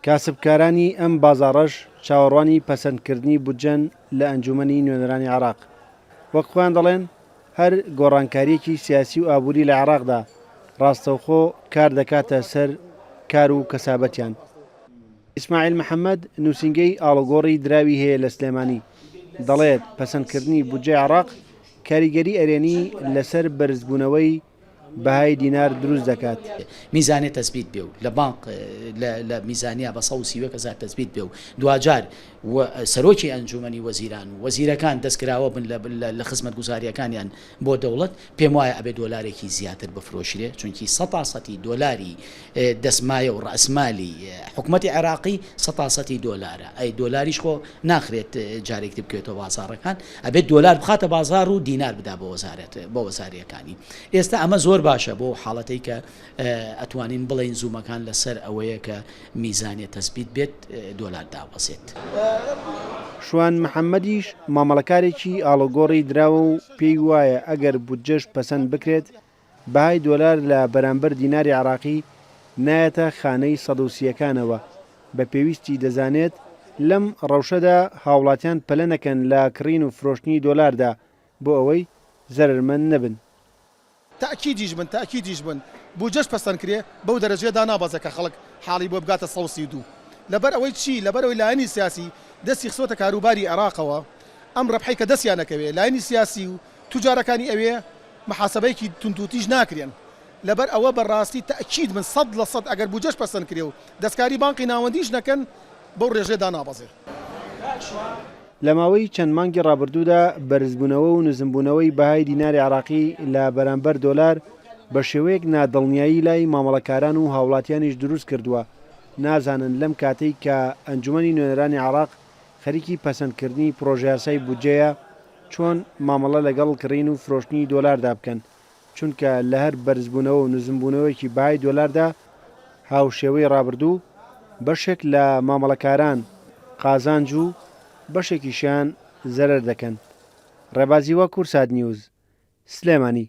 کاسبکارانی ئەم بازاڕەش چاوەڕوانی پەسەندکردنی بودجەن لە ئەنجومەنی نوێنەرانی عێراق. وەک خۆیان دەڵێن هەر گۆڕانکاریەکی سیاسی و ئابووری لە عێراقدا ڕاستەوخۆ کار دەکاتە سەر کار و کەسابەتیان. ئیسماعیل محەممەد نووسینگەی ئاڵۆگۆڕی دراوی هەیە لە سلێمانی، دەڵێت پەسەندکردنی بودجەی عێراق کاریگەری ئەرێنی لەسەر بەرزبوونەوەی بەهای دینار دروست دەکات. میزانێت تەثبیت بێ و لە بانک لە میزانیا بە 130,000 تەثبیت بێ و دوجار سەرۆکی ئەنجومەنی وەزیران و وەزیرەکان دەستکراوە بن لە خزمەت گوزاریەکانیان بۆ دەوڵەت، پێم وایە ئەبێ دۆلارێکی زیاتر بفرۆشرێ، چونکی 100% دۆلاری دەسمایە و ڕئسمالی حکوومەتی عێراقی 100% دۆلارە. ئەی دۆلاریش خۆ ناخرێت جارێکتی بکرێتەوە بازاڕەکان، ئەبێت دۆلار بخاتە بازار و دینار بدا بۆ وەزاریەکانی. ئێستا ئەمە زۆر باشە بۆ حاڵەتەی کە ئەتوانین بڵین زوومەکان لەسەر ئەوەیە کە میزانێت تەثبیت بێت دۆلار دابەسێت. شوان محەممەدیش مامەڵەکارێکی ئاڵۆگۆڕی دراوە و پێی وایە ئەگەر بودجەش پەسەند بکرێت بەهای دۆلار لە بەرامبەر دیناری عێراقی نایەتە خانەی سەدوسیەکانەوە. بە پێویستی دەزانێت لەم ڕەوشەدا هاوڵاتیان پەلە نەکەن لە کڕین و فرۆشتنی دۆلاردا بۆ ئەوەی زەرمەند نەبن. تاکیدیش بن بودجەش پەسەند کرێ بەو دەرەجێدا نابازە کە خەڵک حاڵی بۆ بگاتە 132. لەبەر ئەوەی چی لەبەرەوەی لایەنی سیاسی دەستی خسۆتە کاروباری عێراقەوە، ئەم ڕەبحەی کە دەستیان نەکەوێ لایەنی سیاسی و توجارەکانی ئەوێ محاسبەیەکی تونتوتیش ناکرێن. لەبەر ئەوە بەڕاستی تاکید من 100% ئەگەر بودجەش پەسەند کرێ و دەستکاری بانقی ناوەندیش نەکەن بەو ڕێژێدا نابەزێ. لە ماوەی چەند مانگی ڕابردوودا بەرزبوونەوە و نزمبوونەوەی بەهای دیناری عێراقی لە بەرامبەر دۆلار بە شێوەیەک نادڵنیایی لای مامەڵەکاران و هاوڵاتیانیش دروست کردووە. نازانن لەم کاتەی کە ئەنجومەنی نوێنەرانی عێراق خەریکی پەسەندکردنی پرۆژە بودجەیە چۆن مامەڵە لەگەڵ کڕین و فرۆشتنی دۆلاردا بکەن، چونکە لە هەر بەرزبوونەوە و نزمبوونەوەیکی بەهای دۆلاردا هاوشێوەی ڕابردوو بەشێک لە مامەڵەکاران قازانج و بەشێکیشیان زەرەر دەکەن. ڕێبازیوە کورسات نیوز، سلێمانی.